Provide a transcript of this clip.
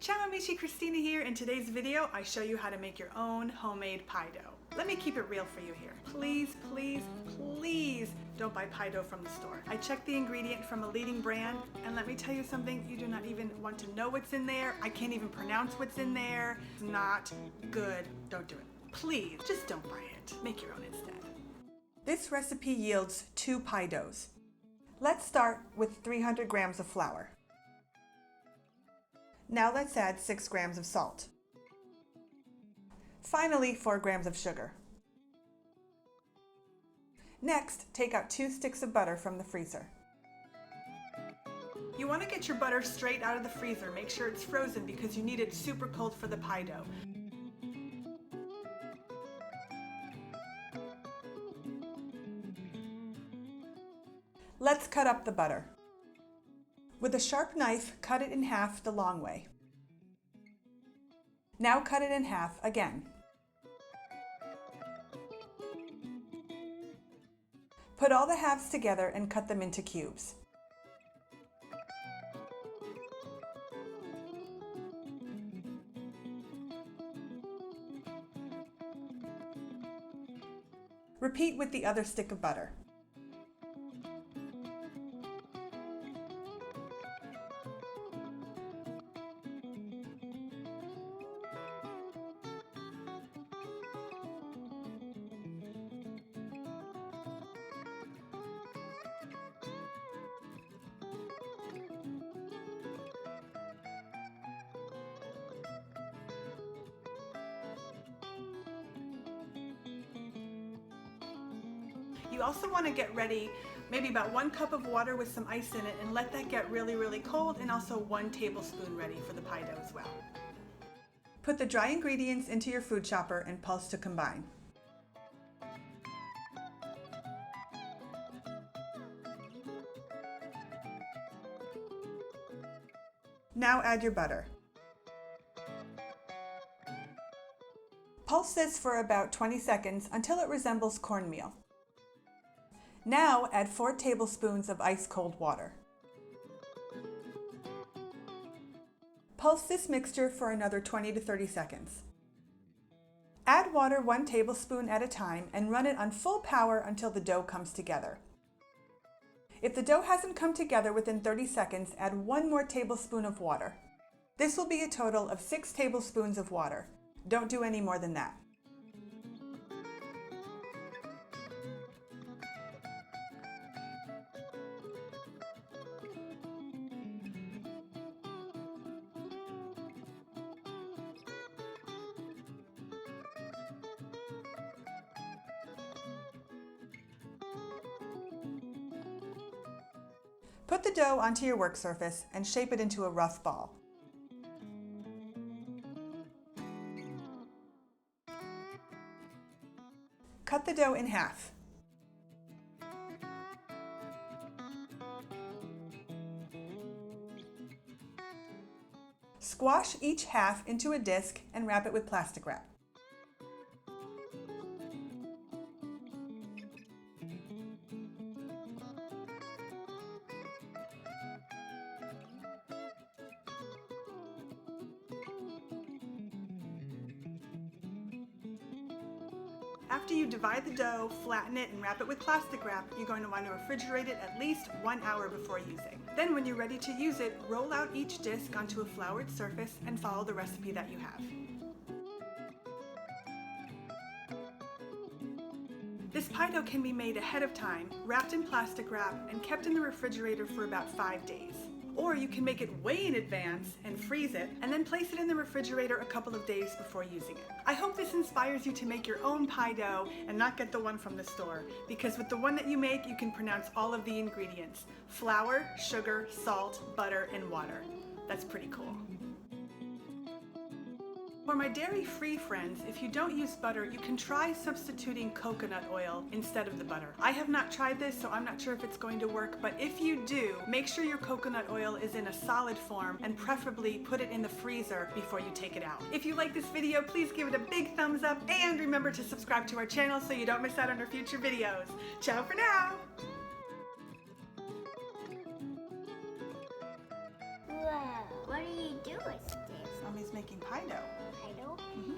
Ciao amici, Christina here. In today's video, I show you how to make your own homemade pie dough. Let me keep it real for you here. Please, please, please don't buy pie dough from the store. I checked the ingredient from a leading brand, and let me tell you something, you do not even want to know what's in there. I can't even pronounce what's in there. It's not good. Don't do it. Please, just don't buy it. Make your own instead. This recipe yields 2 pie doughs. Let's start with 300 grams of flour. Now let's add 6 grams of salt. Finally, 4 grams of sugar. Next, take out 2 sticks of butter from the freezer. You want to get your butter straight out of the freezer. Make sure it's frozen because you need it super cold for the pie dough. Let's cut up the butter. With a sharp knife, cut it in half the long way. Now cut it in half again. Put all the halves together and cut them into cubes. Repeat with the other stick of butter. You also want to get ready maybe about 1 cup of water with some ice in it and let that get really, really cold, and also 1 tablespoon ready for the pie dough as well. Put the dry ingredients into your food chopper and pulse to combine. Now add your butter. Pulse this for about 20 seconds until it resembles cornmeal. Now add 4 tablespoons of ice-cold water. Pulse this mixture for another 20 to 30 seconds. Add water 1 tablespoon at a time and run it on full power until the dough comes together. If the dough hasn't come together within 30 seconds, add 1 more tablespoon of water. This will be a total of 6 tablespoons of water. Don't do any more than that. Put the dough onto your work surface and shape it into a rough ball. Cut the dough in half. Squash each half into a disc and wrap it with plastic wrap. After you divide the dough, flatten it, and wrap it with plastic wrap, you're going to want to refrigerate it at least 1 hour before using. Then when you're ready to use it, roll out each disc onto a floured surface and follow the recipe that you have. This pie dough can be made ahead of time, wrapped in plastic wrap, and kept in the refrigerator for about 5 days. Or you can make it way in advance and freeze it, and then place it in the refrigerator a couple of days before using it. I hope this inspires you to make your own pie dough and not get the one from the store, because with the one that you make, you can pronounce all of the ingredients: flour, sugar, salt, butter, and water. That's pretty cool. For my dairy-free friends, if you don't use butter, you can try substituting coconut oil instead of the butter. I have not tried this, so I'm not sure if it's going to work, but if you do, make sure your coconut oil is in a solid form and preferably put it in the freezer before you take it out. If you like this video, please give it a big thumbs up and remember to subscribe to our channel so you don't miss out on our future videos. Ciao for now! Wow, what do you do with this? pie dough. Pie dough?